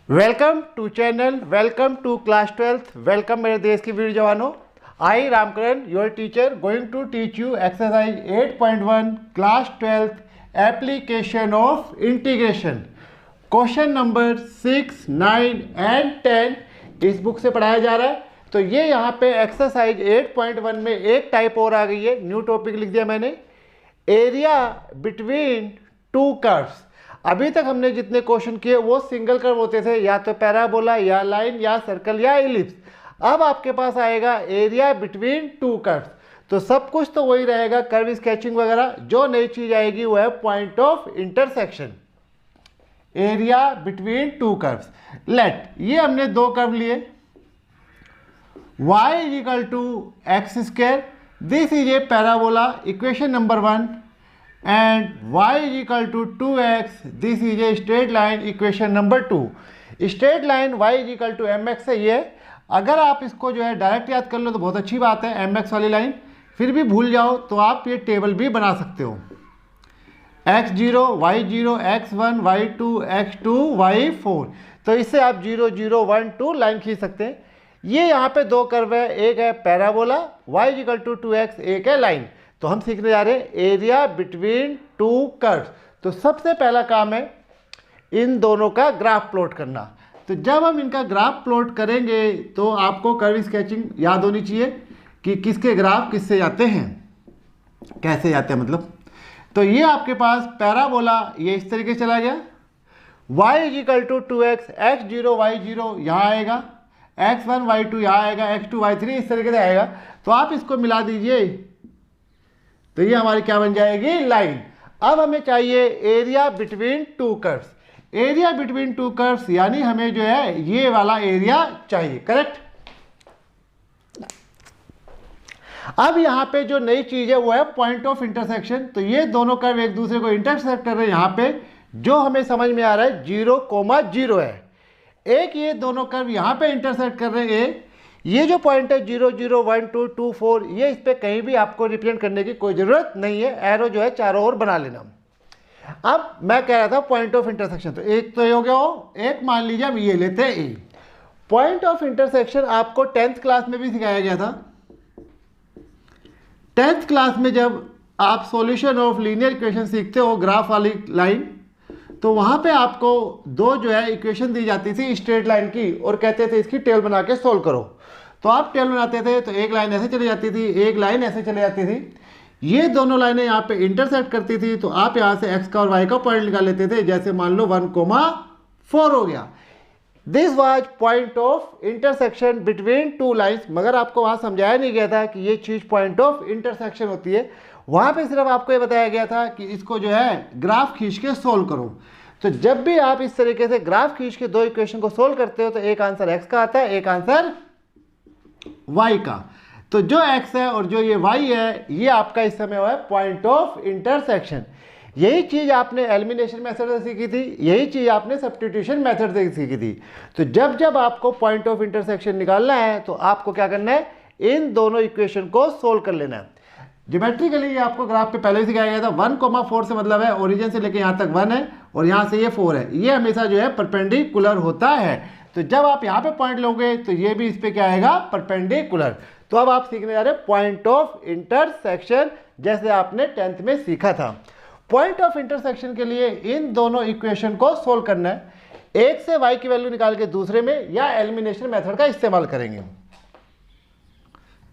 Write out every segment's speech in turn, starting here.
Welcome to channel, welcome to class 12th, welcome मेरे देश के वीर जवानों। I Ramkaran your teacher going to teach you exercise 8.1 class 12th application of integration. Question number 6, 9 and 10 इस book से पढ़ाया जा रहा है। तो ये यहाँ पे एक्सरसाइज 8.1 में एक टाइप और आ गई है, न्यू टॉपिक लिख दिया मैंने, एरिया बिटवीन टू कर्व्स। अभी तक हमने जितने क्वेश्चन किए वो सिंगल कर्व होते थे, या तो पैराबोला या लाइन या सर्कल या इलिप्स। अब आपके पास आएगा एरिया बिटवीन टू कर्व्स। तो सब कुछ तो वही रहेगा, कर्व स्केचिंग वगैरह। जो नई चीज आएगी वो है point of intersection, area between two curves. Let, ये हमने दो कर्व लिए, y is equal to x square, this is a parabola, equation number 1, and y is equal to 2x, this is a straight line, equation number 2। Straight line y is equal to mx है ये। अगर आप इसको जो है direct याद कर लो तो बहुत अच्छी बात है, mx वाली लाइन। फिर भी भूल जाओ तो आप ये टेबल भी बना सकते हो, x0 y0 x1 y2 x2 y4। तो इससे आप 0 0 1 2 लाइन खींच सकते हैं। ये यहाँ पे दो कर्व है, एक है parabola y equal to 2x, एक है लाइन। तो हम सीखने जा रहे हैं एरिया बिटवीन टू कर्व्स। तो सबसे पहला काम है इन दोनों का ग्राफ प्लॉट करना। तो जब हम इनका ग्राफ प्लॉट करेंगे तो आपको कर्व स्केचिंग याद होनी चाहिए कि किसके ग्राफ किससे जाते हैं, कैसे जाते हैं मतलब। तो ये आपके पास पैराबोला ये इस तरीके से चला गया, y equal to 2x, x0 y0 यहाँ आएगा, x1 y2 यहाँ आएगा, x2 y3 इस तरीके से आएगा। तो आप इसको मिला दीजिए तो ये हमारी क्या बन जाएगी, लाइन। अब हमें चाहिए area between two curves. Area between two curves यानी हमें जो है ये वाला एरिया चाहिए, करेक्ट। अब यहाँ पे जो नई चीज है वो है पॉइंट ऑफ इंटरसेक्शन। तो ये दोनों कर्व एक दूसरे को इंटरसेक्ट कर रहे हैं। यहाँ पे जो हमें समझ में आ रहा है 0,0 है। एक ये दोनों कर्व यहाँ पे इंटरसेक्ट कर रहे हैं। ये जो पॉइंट है 0 0 1 2 2 4, ये इस पे कहीं भी आपको रिप्रेजेंट करने की कोई ज़रूरत नहीं है, एरो जो है चारों ओर बना लेना। अब मैं कह रहा था पॉइंट ऑफ इंटरसेक्शन, तो एक तो ये हो गया हो, एक मान लीजिए हम ये लेते हैं ए। पॉइंट ऑफ इंटरसेक्शन आपको 10th क्लास में भी सिखाया गया था। 10th क्लास में जब आप सॉल्यूशन ऑफ लीनियर इक्वेशन सीखते हो, ग्राफ वाली लाइन, तो वहाँ पे आपको दो जो है इक्वेशन दी जाती थी स्ट्रेट लाइन की, और कहते थे इसकी टेबल बना के सोल्व करो। तो आप टेबल बनाते थे तो एक लाइन ऐसे चली जाती थी, एक लाइन ऐसे चली जाती थी। ये दोनों लाइनें यहाँ पे इंटरसेक्ट करती थी। तो आप यहाँ से x का और y का पॉइंट निकाल लेते थे, जैसे मान लो 1,4 हो गया। This was point of intersection between two lines. मगर आपको वहाँ समझाया नहीं गया था कि ये चीज़ पॉइंट ऑफ इंटरसेक्शन होती है। वहाँ पे सिर्फ आपको ये बताया गया था कि इसको जो है ग्राफ खींच के सोल्व करो। तो जब भी आप इस तरीके से ग्राफ खींच के दो इक्वेशन को सोल्व करते हो तो एक आंसर x का आता है, एक आंसर y का। तो जो x है और जो ये y है ये आपका इस समय हुआ है पॉइंट ऑफ इंटरसेक्शन। यही चीज़ आपने एलिमिनेशन मेथड से सीखी थी, यही चीज़ आपने सब्स्टिट्यूशन मेथड से सीखी थी। तो जब जब आपको पॉइंट ऑफ इंटरसेक्शन निकालना है तो आपको क्या करना है, इन दोनों इक्वेशन को सोल्व कर लेना है। ज्योमेट्रिकली ये आपको ग्राफ पे पहले ही सिखाया गया था। 1,4 से मतलब है ओरिजिन से लेके यहाँ तक 1 है और यहाँ से ये 4 है। ये हमेशा जो है परपेंडिकुलर होता है। तो जब आप यहाँ पे पॉइंट लोगे तो ये भी इस पे क्या आएगा, परपेंडिकुलर। तो अब आप सीखने जा रहे हैं पॉइंट ऑफ इंटरसेक्शन, जैसे आपने 10th में सीखा था। पॉइंट ऑफ इंटरसेक्शन के लिए इन दोनों इक्वेशन को सोल्व करना है। एक से y की वैल्यू निकाल के दूसरे में या एलिमिनेशन मेथड का इस्तेमाल करेंगे।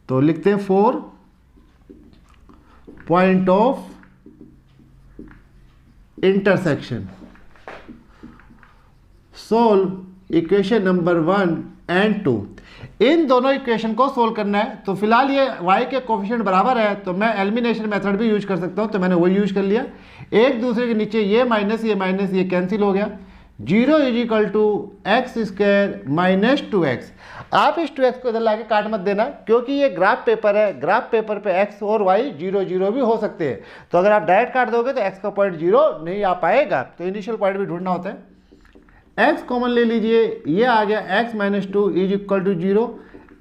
तो लिखते हैं 4 point of intersection, solve equation number 1 and 2। इन दोनों इक्वेशन को सोल्व करना है। तो फिलहाल ये y के कोफिशिएंट बराबर है तो मैं एलिमिनेशन मेथड भी यूज कर सकता हूं। तो मैंने वही यूज कर लिया। एक दूसरे के नीचे ये माइनस ये कैंसिल हो गया। 0 is equal to x square minus 2x। आप इस 2x को इधर लाके काट मत देना, क्योंकि ये ग्राफ पेपर है। ग्राफ पेपर पे x और y 0 0 भी हो सकते हैं। तो अगर आप डायरेक्ट काट दोगे तो x का पॉइंट 0 नहीं आ पाएगा। तो इनिशियल पॉइंट भी ढूंढना होता है। x कॉमन ले लीजिए, ये आ गया x minus 2 is equal to 0,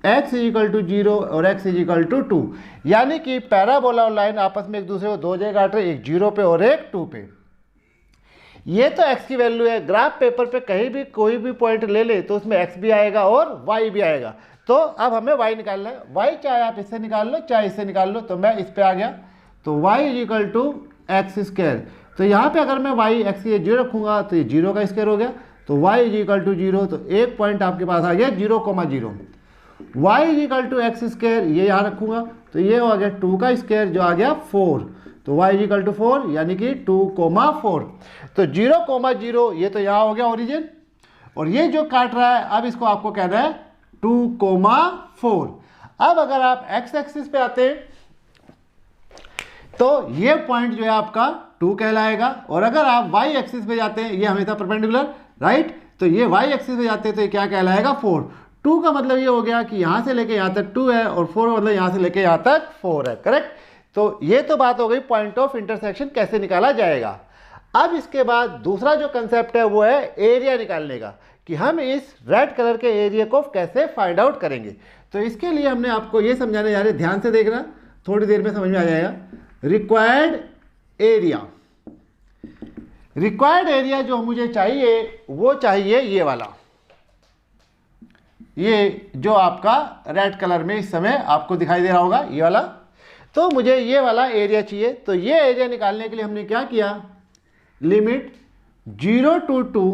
x is equal to 0 और x इज इक्वल टू 2। यानी कि पैराबोला और लाइन आपस में एक दूसरे को दो जगह काट रहे, एक 0 पे और एक 2 पे। ये तो x की वैल्यू है, ग्राफ पेपर पे कहीं भी कोई भी पॉइंट ले ले तो उसमें x भी आएगा और y भी आएगा। तो अब हमें y निकालना है, y चाहे आप इससे निकाल लो चाहे इससे निकाल लो, तो मैं इस पे आ गया, तो y is equal to x square. तो यहाँ पे अगर मैं y x की 0 रखूंगा तो ये 0 का स्क्वायर हो गया, तो y इज इक्वल टू 0, तो एक पॉइंट आपके पास आ गया 0,0। y is equal to x square, ये यहाँ रखूंगा तो ये हो गया 2 का स्क्वायर जो आ गया 4, तो y इज इक्वल टू 4 यानी कि 2,4। तो 0,0 ये तो यहाँ हो गया ओरिजिन, और ये जो काट रहा है अब इसको आपको कहना है 2,4। अब अगर आप x एक्सिस पे आते हैं तो ये पॉइंट जो है आपका 2 कहलाएगा, और अगर आप y एक्सिस पे जाते हैं, ये हमेशा परपेंडिकुलर राइट, तो ये y एक्सिस पे जाते हैं तो ये क्या कहलाएगा 4। 2 का मतलब ये हो गया कि यहाँ से लेके यहाँ तक 2 है, और 4 का मतलब यहाँ से लेके यहाँ तक 4 है, करेक्ट। तो ये तो बात हो गई पॉइंट ऑफ इंटरसेक्शन कैसे निकाला जाएगा। अब इसके बाद दूसरा जो कंसेप्ट है वो है एरिया निकालने का, कि हम इस रेड कलर के एरिया को कैसे फाइंड आउट करेंगे। तो इसके लिए हमने आपको ये समझाने जा रहे हैं, ध्यान से देखना, थोड़ी देर में समझ में आ जाएगा। रिक्वायर्ड एरिया, रिक्वायर्ड एरिया जो मुझे चाहिए वो चाहिए ये वाला, ये जो आपका रेड कलर में इस समय आपको दिखाई दे रहा होगा ये वाला। तो मुझे ये वाला एरिया चाहिए, तो ये एरिया निकालने के लिए हमने क्या किया, limit 0 to 2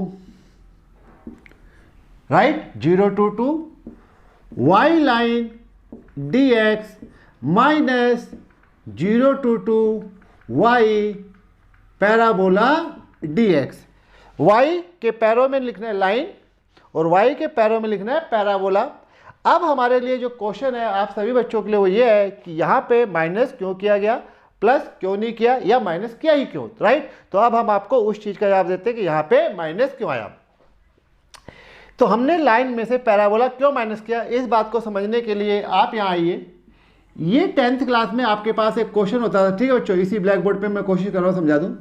right, 0 to 2 y line dx minus 0 to 2 y parabola dx। y के पैरों में लिखना है लाइन और y के पैरों में लिखना है पैराबोला। अब हमारे लिए जो क्वेश्चन है आप सभी बच्चों के लिए वो ये है कि यहाँ पे माइनस क्यों किया गया, प्लस क्यों नहीं किया, या माइनस किया ही क्यों, राइट। तो अब हम आपको उस चीज़ का जवाब देते हैं कि यहाँ पे माइनस क्यों आया। तो हमने लाइन में से पैराबोला क्यों माइनस किया, इस बात को समझने के लिए आप यहाँ आइए। ये 10th क्लास में आपके पास एक क्वेश्चन होता था, ठीक है बच्चों, इसी ब्लैक बोर्ड पे मैं कोशिश कर रहा हूँ समझा दूँ।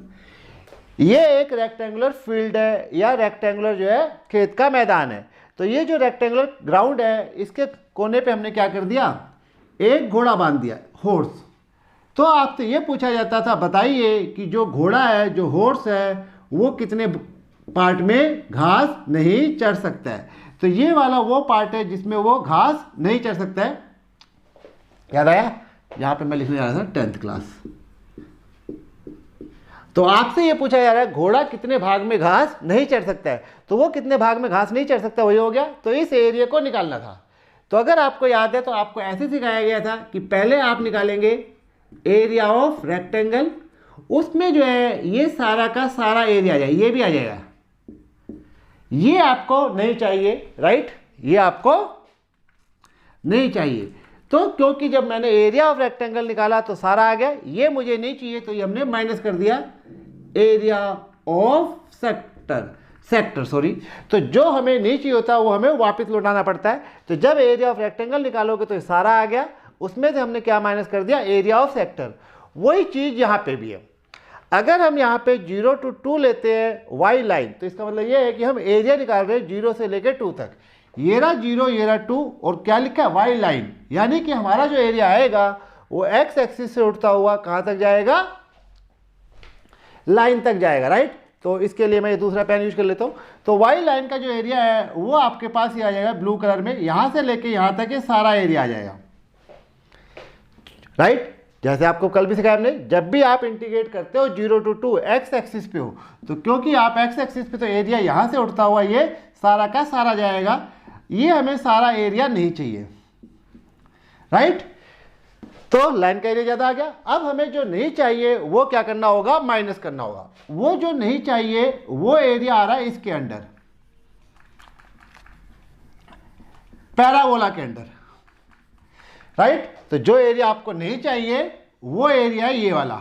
ये एक रेक्टेंगुलर फील्ड है या रेक्टेंगुलर जो है खेत का मैदान है। तो ये जो रेक्टेंगुलर ग्राउंड है इसके कोने पे हमने क्या कर दिया, एक घोड़ा बांध दिया, हॉर्स। तो आपसे ये पूछा जाता था बताइए कि जो घोड़ा है, जो हॉर्स है, वो कितने पार्ट में घास नहीं चढ़ सकता है। तो ये वाला वो पार्ट है जिसमें वो घास नहीं चढ़ सकता है। याद आया, यहाँ पे मैं लिखने जा रहा था 10th क्लास। तो आपसे ये पूछा जा रहा है घोड़ा कितने भाग में घास नहीं चढ़ सकता है, तो वो कितने भाग में घास नहीं चढ़ सकता वही हो गया। तो इस एरिया को निकालना था। तो अगर आपको याद है तो आपको ऐसे सिखाया गया था कि पहले आप निकालेंगे एरिया ऑफ रेक्टेंगल, उसमें जो है ये सारा का सारा एरिया आ जाए, ये भी आ जाएगा। ये आपको नहीं चाहिए, राइट, ये आपको नहीं चाहिए। तो क्योंकि जब मैंने एरिया ऑफ रेक्टेंगल निकाला तो सारा आ गया, ये मुझे नहीं चाहिए तो ये हमने माइनस कर दिया एरिया ऑफ सेक्टर सॉरी। तो जो हमें नहीं चाहिए होता वो हमें वापस लौटाना पड़ता है। तो जब एरिया ऑफ रेक्टेंगल निकालोगे तो ये सारा आ गया, उसमें से हमने क्या माइनस कर दिया, एरिया ऑफ सेक्टर। वही चीज़ यहाँ पे भी है। अगर हम यहाँ पे 0 to 2 लेते हैं y लाइन, तो इसका मतलब ये है कि हम एरिया निकाल रहे हैं 0 से लेकर 2 तक। ये रहा 0, ये रहा 2, और क्या लिखा है y लाइन, यानी कि हमारा जो एरिया आएगा वो x एक्सिस से उठता हुआ कहाँ तक जाएगा, लाइन तक जाएगा, राइट। तो इसके लिए मैं ये दूसरा पेन यूज कर लेता हूँ। तो y लाइन का जो एरिया है वो आपके पास ही आ जाएगा ब्लू कलर में, यहाँ से लेके यहाँ तक ये सारा एरिया आ जाएगा, राइट। जैसे आपको कल भी सिखाया हमने, जब भी आप इंटीग्रेट करते हो 0 to 2 x एक्सिस पे हो, तो क्योंकि आप x एक्सिस पे तो एरिया यहाँ से उठता हुआ ये सारा का सारा जाएगा, ये हमें सारा एरिया नहीं चाहिए, राइट। तो लाइन का एरिया ज़्यादा आ गया। अब हमें जो नहीं चाहिए वो क्या करना होगा, माइनस करना होगा। वो जो नहीं चाहिए वो एरिया आ रहा है इसके अंडर, पैराबोला के अंडर, राइट। तो जो एरिया आपको नहीं चाहिए वो एरिया है ये वाला।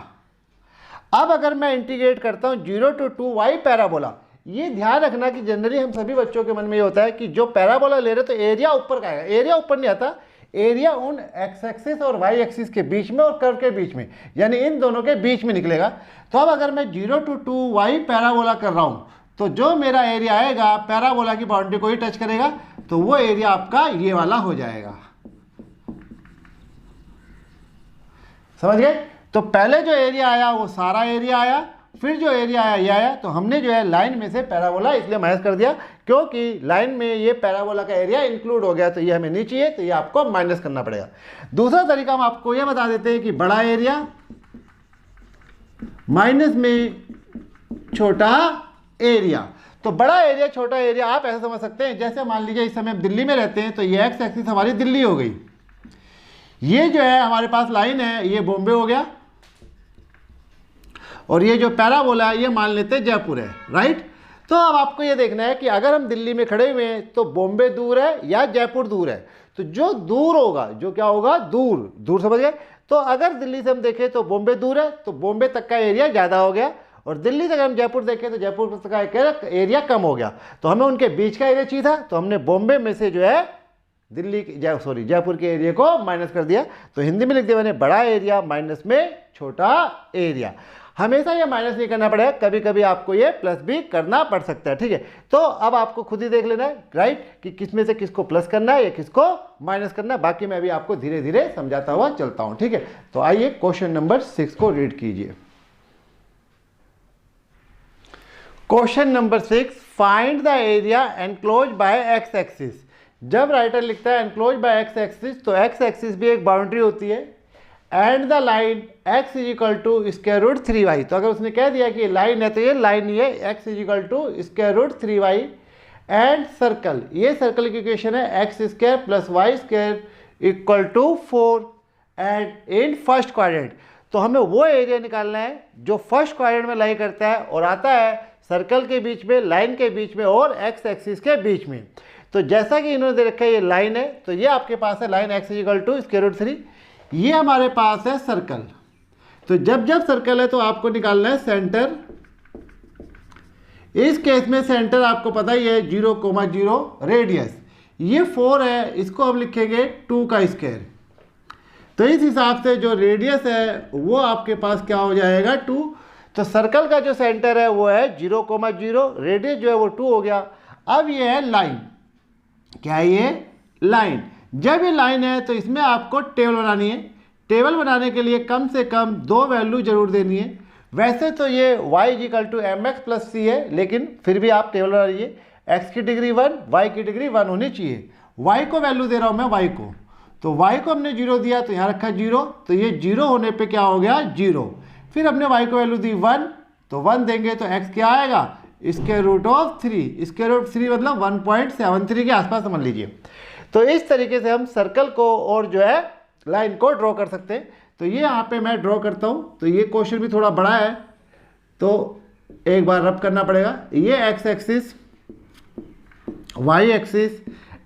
अब अगर मैं इंटीग्रेट करता हूं 0 to 2 y पैराबोला, ये ध्यान रखना कि जनरली हम सभी बच्चों के मन में ये होता है कि जो पैराबोला ले रहे तो एरिया ऊपर का आएगा। एरिया ऊपर नहीं आता, एरिया उन x एक्सिस और y एक्सिस के बीच में और कर्व के बीच में, यानी इन दोनों के बीच में निकलेगा। तो अब अगर मैं 0 to 2 y पैराबोला कर रहा हूं तो जो मेरा एरिया आएगा पैराबोला की बाउंड्री को ही टच करेगा, तो वो एरिया आपका ये वाला हो जाएगा। समझ गए। तो पहले जो एरिया आया वो सारा एरिया आया, फिर जो एरिया आया ये आया, तो हमने जो है लाइन में से पैराबोला इसलिए माइनस कर दिया क्योंकि लाइन में ये पैराबोला का एरिया इंक्लूड हो गया, तो ये हमें नहीं चाहिए, तो ये आपको माइनस करना पड़ेगा। दूसरा तरीका हम आपको ये बता देते हैं कि बड़ा एरिया माइनस में छोटा एरिया। तो बड़ा एरिया छोटा एरिया आप ऐसे समझ सकते हैं, जैसे मान लीजिए इस समय हम दिल्ली में रहते हैं, तो ये एक्स एक्सिस हमारी दिल्ली हो गई, ये जो है हमारे पास लाइन है ये बॉम्बे हो गया, और ये जो पैराबोला है ये मान लेते हैं जयपुर है, राइट। तो अब आपको ये देखना है कि अगर हम दिल्ली में खड़े हुए हैं तो बॉम्बे दूर है या जयपुर दूर है, तो जो दूर होगा, जो क्या होगा, दूर दूर, समझ गए। तो अगर दिल्ली से हम देखें तो बॉम्बे दूर है, तो बॉम्बे तक का एरिया ज़्यादा हो गया, और दिल्ली से अगर हम जयपुर देखें तो जयपुर तक का एरिया कम हो गया। तो हमें उनके बीच का एरिया चाहिए था, तो हमने बॉम्बे में से जो है जयपुर के एरिया को माइनस कर दिया। तो हिंदी में लिख दिया मैंने बड़ा एरिया माइनस में छोटा एरिया। हमेशा ये माइनस नहीं करना पड़ेगा, कभी कभी आपको ये प्लस भी करना पड़ सकता है, ठीक है। तो अब आपको खुद ही देख लेना है, राइट, कि किसमें से किसको प्लस करना है या किसको माइनस करना है। बाकी मैं अभी आपको धीरे धीरे समझाता हुआ चलता हूं, ठीक है। तो आइए क्वेश्चन नंबर 6 को रीड कीजिए। Question number 6, find the area enclose by X axis. जब राइटर लिखता है एनक्लोज बाय एक्स एक्सिस, तो एक्स एक्सिस भी एक बाउंड्री होती है, and the line x is equal to square root 3y। तो अगर उसने कह दिया कि लाइन है तो ये लाइन ही है, x is equal to square root 3y, and circle, ये सर्कल की इक्वेशन है x square plus Y square equal to 4 and in first quadrant. तो हमें वो एरिया निकालना है जो फर्स्ट क्वाड्रेंट में लाई करता है और आता है सर्कल के बीच में, लाइन के बीच में और x एक्सिस के बीच में। तो जैसा कि इन्होंने दे रखा है ये लाइन है, तो ये आपके पास है line x is equal to square root 3, ये हमारे पास है सर्कल। तो जब जब सर्कल है तो आपको निकालना है सेंटर। इस केस में सेंटर आपको पता ही है 0,0, रेडियस ये 4 है, इसको हम लिखेंगे 2 का स्क्वायर। तो इस हिसाब से जो रेडियस है वो आपके पास क्या हो जाएगा, 2। तो सर्कल का जो सेंटर है वो है 0,0, रेडियस जो है वो 2 हो गया। अब ये है लाइन, क्या है ये, लाइन। जब ये लाइन है तो इसमें आपको टेबल बनानी है। टेबल बनाने के लिए कम से कम 2 वैल्यू जरूर देनी है। वैसे तो ये y equal to mx plus c है, लेकिन फिर भी आप टेबल बना लीजिए। x की डिग्री 1, y की डिग्री 1 होनी चाहिए। y को वैल्यू दे रहा हूँ मैं y को, तो y को हमने 0 दिया तो यहाँ रखा 0, तो ये 0 होने पे क्या हो गया, 0। फिर हमने y को वैल्यू दी 1, तो 1 देंगे तो x क्या आएगा, square root of 3। Square root 3 मतलब 1.73 के आसपास समझ लीजिए। तो इस तरीके से हम सर्कल को और जो है लाइन को ड्रॉ कर सकते हैं। तो ये यहाँ पे मैं ड्रॉ करता हूँ। तो ये क्वेश्चन भी थोड़ा बड़ा है, तो एक बार रब करना पड़ेगा। ये X axis, Y axis,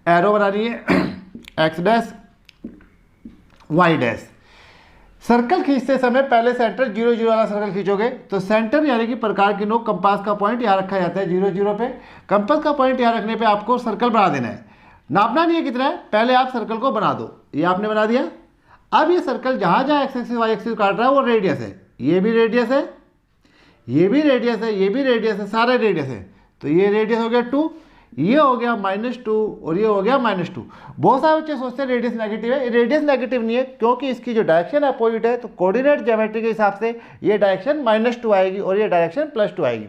arrow बनानी है X dash Y dash. Circle खींचते समय पहले सेंटर 0, 0 वाला सर्कल खींचोगे तो सेंटर यानी कि प्रकार की नोक, कंपास का पॉइंट यहाँ रखा जाता है 0, 0 पे। कंपास का पॉइंट यहाँ रखने पे आपको सर्कल बना देना है, नापना नहीं है कितना है, पहले आप सर्कल को बना दो। ये आपने बना दिया। अब ये सर्कल जहाँ जहाँ एक्स एक्सिस वाई एक्सिस काट रहा है वो रेडियस है, ये भी रेडियस है, ये भी रेडियस है, ये भी रेडियस है, सारे रेडियस है। तो ये रेडियस हो गया 2, ये हो गया -2 और ये हो गया -2। बहुत सारे बच्चे सोचते हैं रेडियस नेगेटिव है, रेडियस नेगेटिव नहीं है क्योंकि इसकी जो डायरेक्शन अपोजिट है। तो कोऑर्डिनेट ज्योमेट्री के हिसाब से ये डायरेक्शन -2 आएगी और ये डायरेक्शन +2 आएगी।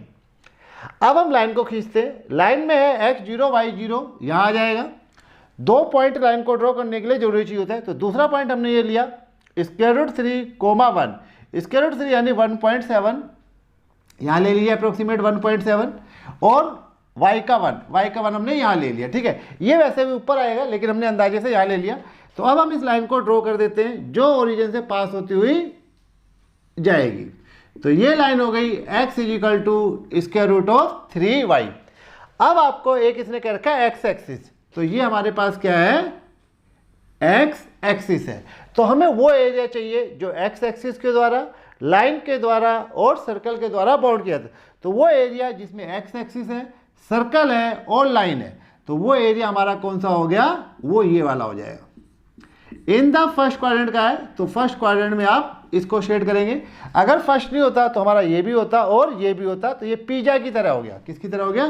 अब हम लाइन को खींचते हैं। लाइन में है x0 y0, यहाँ आ जाएगा। 2 पॉइंट लाइन को ड्रॉ करने के लिए जरूरी चीज होता है। तो दूसरा पॉइंट हमने ये लिया स्क्वायर रूट 3, 1। स्क्वायर रूट 3 यानी 1.7, यहाँ ले लिया अप्रोक्सीमेट 1.7, और y का 1 हमने यहाँ ले लिया, ठीक है। ये वैसे भी ऊपर आएगा लेकिन हमने अंदाजे से यहाँ ले लिया। तो अब हम इस लाइन को ड्रॉ कर देते हैं जो ओरिजिन से पास होती हुई जाएगी। तो ये लाइन हो गई x is equal to square root of 3y। अब आपको एक इसने कह रखा है x एक्सिस, तो ये हमारे पास क्या है, x एक्सिस है। तो हमें वो एरिया चाहिए जो x एक्सिस के द्वारा, लाइन के द्वारा और सर्कल के द्वारा बाउंड किया था। तो वो एरिया जिसमें x एक्सिस है, सर्कल है और लाइन है, तो वो एरिया हमारा कौन सा हो गया, वो ये वाला हो जाएगा। इन द फर्स्ट क्वाड्रेंट का है, तो फर्स्ट क्वाड्रेंट में आप इसको शेड करेंगे। अगर फर्स्ट नहीं होता तो हमारा ये भी होता और ये भी होता, तो ये पिज्जा की तरह हो गया। किसकी तरह हो गया,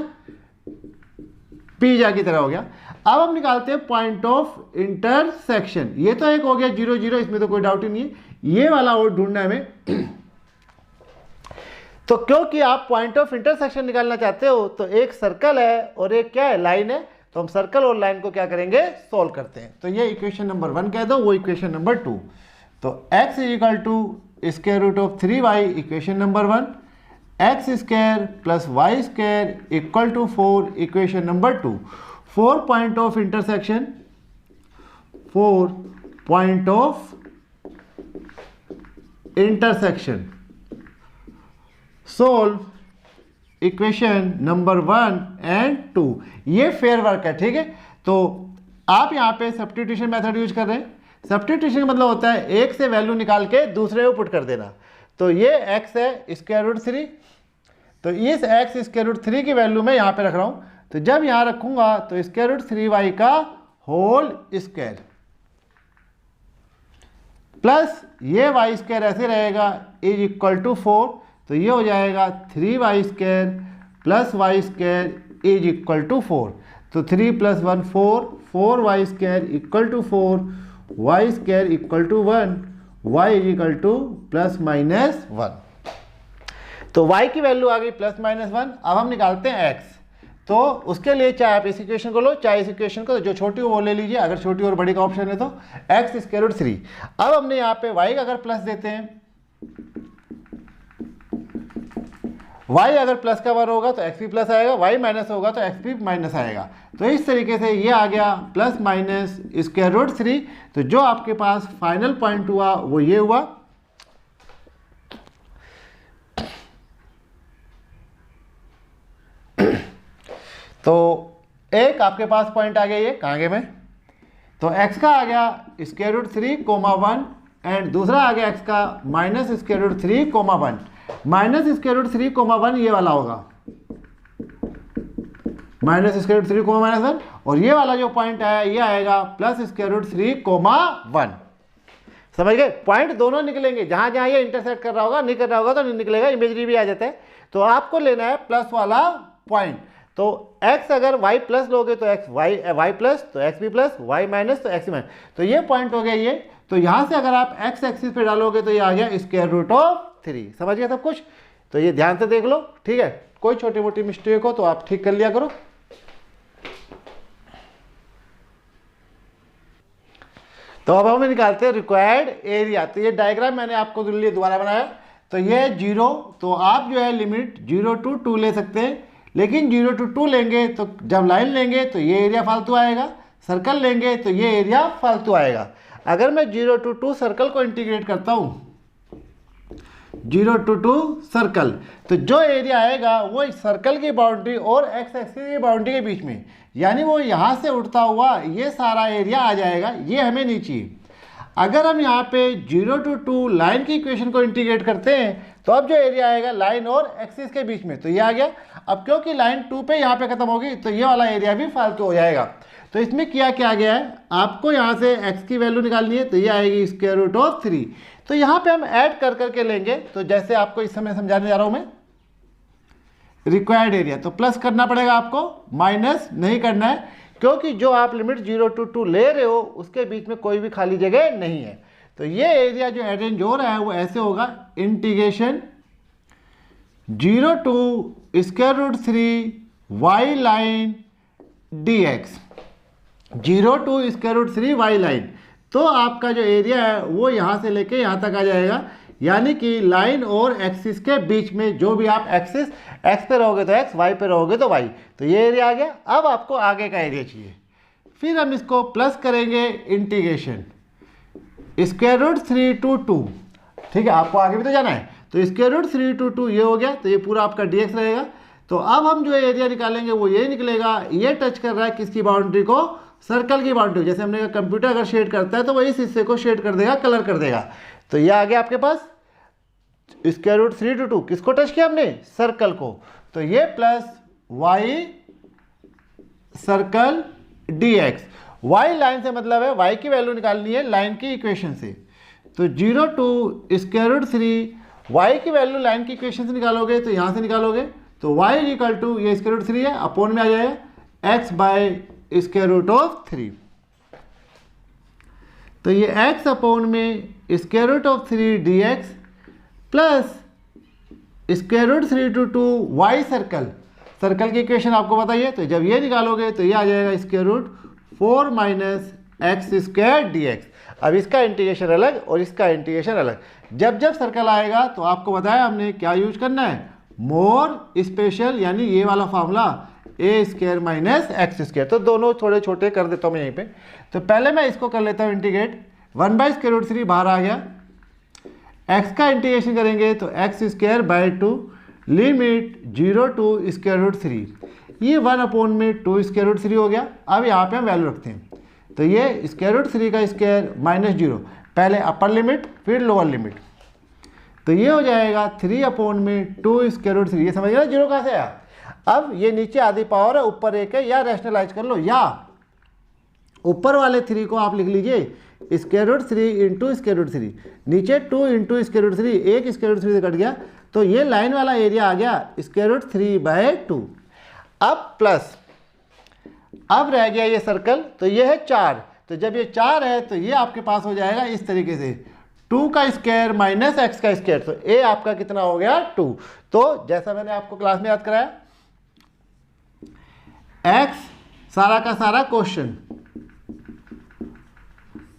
पिज्जा की तरह हो गया। अब हम निकालते हैं पॉइंट ऑफ इंटरसेक्शन। ये तो एक हो गया 0, 0, इसमें तो कोई डाउट ही नहीं है। ये वाला और ढूंढना है हमें। तो क्योंकि आप पॉइंट ऑफ इंटरसेक्शन निकालना चाहते हो, तो एक सर्कल है और एक क्या है, लाइन है, तो हम सर्कल और लाइन को क्या करेंगे, सोल्व करते हैं। तो ये इक्वेशन नंबर 1 कह दो, वो इक्वेशन नंबर 2। तो x is equal to square root of 3y equation number 1, x square plus Y square equal to 4 equation number 2। 4 point of intersection, 4 point of intersection, solve equation number 1 and 2। ये fair work है, ठीक है। तो आप यहाँ पे substitution method use कर रहे हैं। सब्स्टिट्यूशन का मतलब होता है एक से वैल्यू निकाल के दूसरे को पुट कर देना। तो ये x है स्क्वायर रूट 3, तो इस x स्क्वायर रूट 3 की वैल्यू मैं यहाँ पे रख रहा हूँ। तो जब यहाँ रखूंगा तो स्क्वायर रूट 3y का होल स्क्वायर प्लस ये y स्क्वायर ऐसे रहेगा इज इक्वल टू 4। तो ये हो जाएगा 3y square plus Y square is equal to 4। तो 3 plus 1 4, 4y square equal to 4, y square equal to 1, y is equal to plus minus 1। तो y की वैल्यू आ गई प्लस माइनस 1। अब हम निकालते हैं x। तो उसके लिए चाहे आप इस इक्वेशन को लो चाहे इस इक्वेशन को, जो छोटी हो वो ले लीजिए, अगर छोटी और बड़ी का ऑप्शन है तो x स्क्वायर रूट 3। अब हमने यहाँ पे y का अगर प्लस देते हैं, y अगर प्लस का 1 होगा तो x भी प्लस आएगा, y माइनस होगा तो x भी माइनस आएगा। तो इस तरीके से ये आ गया प्लस माइनस स्क्वायर रूट 3। तो जो आपके पास फाइनल पॉइंट हुआ वो ये हुआ। तो एक आपके पास पॉइंट आ गया, ये कहाँ गए मैं, तो x का आ गया स्क्वायर रूट 3 कोमा 1 एंड दूसरा आ गया x का minus square root 3 comma 1। Minus square root 3 comma 1 ये वाला होगा, minus square root 3 comma minus 1, और ये वाला जो पॉइंट आया ये आएगा प्लस स्क्वायर रूट 3 कोमा 1। समझ गए, पॉइंट दोनों निकलेंगे, जहां जहां ये इंटरसेक्ट कर रहा होगा, नहीं कर रहा होगा तो नहीं निकलेगा, इमेजरी भी आ जाता है। तो आपको लेना है प्लस वाला पॉइंट। तो x अगर y प्लस लोगे तो x y प्लस, तो x भी प्लस, y माइनस तो x माइनस। तो ये पॉइंट हो गया ये। तो यहां से अगर आप x एक्सिस पे डालोगे तो ये आ गया स्क्वायर रूट ऑफ 3। समझ गया सब कुछ। तो ये ध्यान से देख लो, ठीक है। कोई छोटी मोटी मिस्टेक हो तो आप ठीक कर लिया करो। तो अब हम निकालते हैं रिक्वायर्ड एरिया। तो ये डायग्राम मैंने आपको लिए दोबारा बनाया। तो ये 0, तो आप जो है लिमिट 0 to 2 ले सकते हैं, लेकिन 0 to 2 लेंगे तो जब लाइन लेंगे तो ये एरिया फालतू आएगा, सर्कल लेंगे तो ये एरिया फालतू आएगा। अगर मैं 0 to 2 सर्कल को इंटीग्रेट करता हूँ, 0 to 2 सर्कल, तो जो एरिया आएगा वो सर्कल की बाउंड्री और एक्स एक्सिस की बाउंड्री के बीच में, यानी वो यहाँ से उठता हुआ ये सारा एरिया आ जाएगा। ये हमें नहीं चाहिए। अगर हम यहाँ पे 0 to 2 लाइन की इक्वेशन को इंटीग्रेट करते हैं तो अब जो एरिया आएगा लाइन और एक्सिस के बीच में, तो ये आ गया। अब क्योंकि लाइन 2 पे यहाँ पे खत्म होगी तो ये वाला एरिया भी फालतू हो जाएगा। तो इसमें किया क्या गया है, आपको यहाँ से x की वैल्यू निकालनी है, तो ये आएगी स्क्वायर रूट ऑफ 3। तो यहाँ पे हम ऐड कर करके लेंगे। तो जैसे आपको इस समय समझाने जा रहा हूँ मैं, रिक्वायर्ड एरिया, तो प्लस करना पड़ेगा आपको, माइनस नहीं करना है, क्योंकि जो आप लिमिट 0 to 2 ले रहे हो उसके बीच में कोई भी खाली जगह नहीं है। तो ये एरिया जो अरेंज हो रहा है वो ऐसे होगा, integration 0 to square root 3 y line dx, 0 to square root 3 y line. तो आपका जो एरिया है वो यहाँ से लेके यहाँ तक आ जाएगा, यानी कि लाइन और एक्सिस के बीच में जो भी आप एक्सिस, x पे रहोगे तो x, y पे रहोगे तो y। तो ये एरिया आ गया। अब आपको आगे का एरिया चाहिए, फिर हम इसको प्लस करेंगे, इंटीग्रेशन स्क्वायर रूट 3 to 2, ठीक है, आपको आगे भी तो जाना है। तो स्क्वायर रूट 3 to 2 ये हो गया, तो ये पूरा आपका dx रहेगा। तो अब हम जो एरिया निकालेंगे वो ये निकलेगा, ये टच कर रहा है किसकी बाउंड्री को, सर्कल की बाउंड्री। जैसे हमने कहा कंप्यूटर अगर शेड करता है तो वो इस हिस्से को शेड कर देगा, कलर कर देगा। तो ये आ गया आपके पास स्क्वायर रूट 3 to 2, किसको टच किया हमने, सर्कल को। तो ये plus y circle dx, y line से मतलब है y की वैल्यू निकालनी है लाइन की इक्वेशन से। तो 0 to स्क्वायर रूट 3 y की वैल्यू लाइन की इक्वेशन से निकालोगे तो यहाँ से निकालोगे, तो y इज इक्वल टू ये स्क्वायर रूट 3 है, अपोन में आ जाएगा x by square root of 3। तो ये x अपोन में square root of 3 dx plus square root 3 to 2 y circle, circle की इक्वेशन आपको बताइए, तो जब ये निकालोगे तो ये आ जाएगा square root 4 minus x square d x. अब इसका इंटीग्रेशन अलग और इसका इंटीग्रेशन अलग। जब जब सर्कल आएगा तो आपको बताया हमने क्या यूज करना है, मोर स्पेशल, यानी ये वाला फॉर्मूला ए स्क्वायर माइनस एक्स स्क्वायर। तो दोनों थोड़े छोटे कर देता हूँ मैं यहीं पे। तो पहले मैं इसको कर लेता हूँ इंटीग्रेट, 1/√3 बाहर आ गया, एक्स का इंटीग्रेशन करेंगे तो x square by 2 limit 0 to square root 3, ये 1/2 स्क्वायर रूट 3 हो गया। अब यहाँ पे हम वैल्यू रखते हैं, तो ये स्क्वायर रूट 3 का स्क्वायर माइनस 0, पहले अपर लिमिट फिर लोअर लिमिट, तो ये हो जाएगा 3/2 स्क्वायर रूट 3। ये समझ गया जीरो कहाँ से आया। अब ये नीचे आधी पावर है, ऊपर एक है, या रैशनलाइज कर लो, या ऊपर वाले 3 को आप लिख लीजिए square root 3 into square root 3, नीचे 2 इंटू स्क्वायर रूट 3, एक स्क्वायर रूट 3 से कट गया, तो ये लाइन वाला एरिया आ गया स्क्वायर रूट 3/2। अब प्लस, अब रह गया ये सर्कल, तो ये है 4, तो जब ये 4 है तो ये आपके पास हो जाएगा इस तरीके से 2 का स्क्वायर माइनस एक्स का स्क्वायर, तो ए आपका कितना हो गया 2। तो जैसा मैंने आपको क्लास में याद कराया, एक्स सारा का सारा क्वेश्चन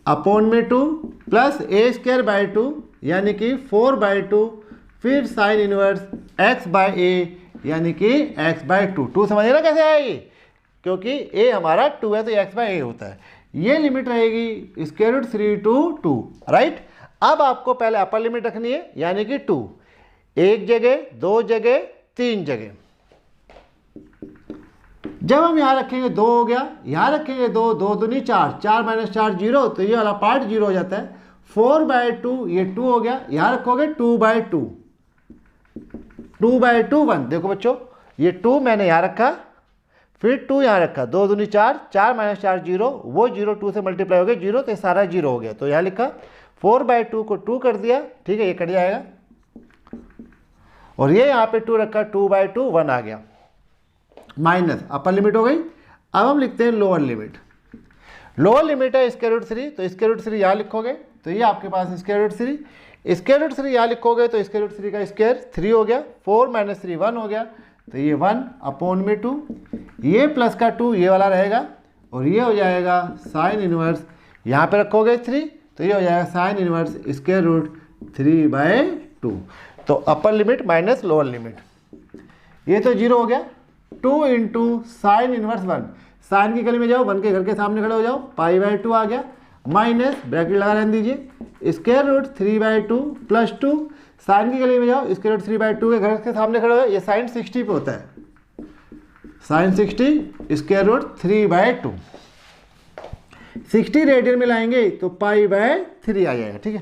अपॉन में 2 प्लस ए स्क्वायर बाय 2 यानी कि 4/2, फिर साइन इनवर्स एक्स बाय ए यानी कि एक्स बाय 2। 2 समझिए ना कैसे आया ये, क्योंकि ए हमारा 2 है तो एक्स बाय ए होता है। ये लिमिट रहेगी स्क्वायर रूट 3 टू 2, राइट। अब आपको पहले अपर लिमिट रखनी है, यानी कि 2, एक जगह, 2 जगह, 3 जगह। जब हम यहाँ रखेंगे 2 हो गया, यहाँ रखेंगे 2, 2 दूनी 4, 4 माइनस 4 0, तो ये वाला पार्ट 0 हो जाता है। 4/2 ये 2 हो गया, यहाँ रखोगे 2/2, 2/2 1। देखो बच्चों, ये 2 मैंने यहाँ रखा, फिर 2 यहाँ रखा, 2 दूनी 4, 4 माइनस 4 0, वो 0 2 से मल्टीप्लाई हो गया 0, तो सारा 0 हो गया। तो यहाँ लिखा 4/2 को 2 कर दिया, ठीक है, ये कट जाएगा, और ये यहाँ पे 2 रखा, 2/2 1 आ गया, माइनस अपर लिमिट हो गई। अब हम लिखते हैं लोअर लिमिट। लोअर लिमिट है स्क्वायर रूट 3, तो स्क्वायर रूट 3 यहाँ लिखोगे तो ये आपके पास स्क्वायर रूट 3, स्क्वायर रूट 3 यहाँ लिखोगे तो स्क्वायर रूट 3 का स्क्वायर 3 हो गया, 4 माइनस 3 1 हो गया, तो ये 1/2, ये प्लस का 2 ये वाला रहेगा, और ये हो जाएगा साइन इनवर्स, यहाँ पे रखोगे 3, तो ये हो जाएगा साइन इनवर्स स्क्वायर रूट 3/2। तो upper limit minus lower limit, ये तो 0 हो गया। 2 इंटू साइन इनवर्स 1, साइन की गली में जाओ, 1 के घर के सामने खड़े हो जाओ, π/2 आ गया, माइनस ब्रैकेट लगा रहने दीजिए स्क्वायर रूट 3/2 प्लस 2, साइन की गली में जाओ, स्क्वायर रूट 3/2 के घर के सामने खड़े हो, ये साइन 60 पे होता है, साइन 60 स्क्वायर रूट 3/2, 60 रेडियन में लाएंगे तो π/3 आ जाएगा, ठीक है।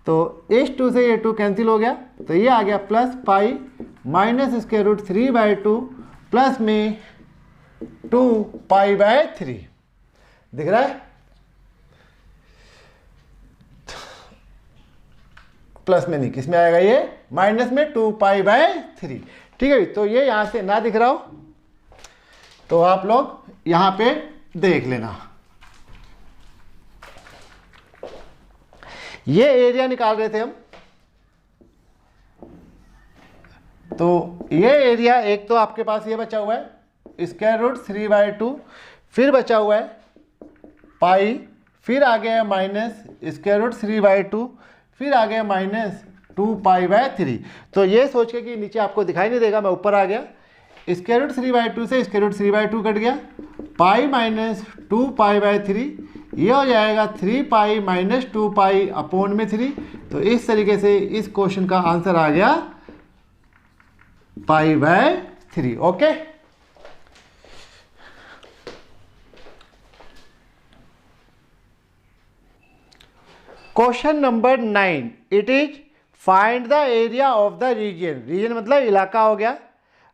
तो इस 2 से ये 2 कैंसिल हो गया, तो ये आ गया plus pi minus square root 3/2 plus में 2π/3, दिख रहा है, प्लस में नहीं, किस में आएगा ये, माइनस में 2π/3, ठीक है। तो ये यहां से ना दिख रहा हो तो आप लोग यहां पे देख लेना। ये एरिया निकाल रहे थे हम, तो ये एरिया एक तो आपके पास ये बचा हुआ है स्क्वायर रूट 3/2, फिर बचा हुआ है पाई, फिर आ गया माइनस स्क्वायर रूट 3/2, फिर आ गया माइनस 2π/3। तो ये सोच के कि नीचे आपको दिखाई नहीं देगा, मैं ऊपर आ गया, स्क्वायर रूट 3/2 से स्क्वायर रूट 3/2 कट गया, पाई माइनस 2π/3, ये हो जाएगा 3π माइनस 2π अपॉन में 3। तो इस तरीके से इस क्वेश्चन का आंसर आ गया π/3, okay. Question number 9, it is find the area of the region, region मतलब इलाका हो गया,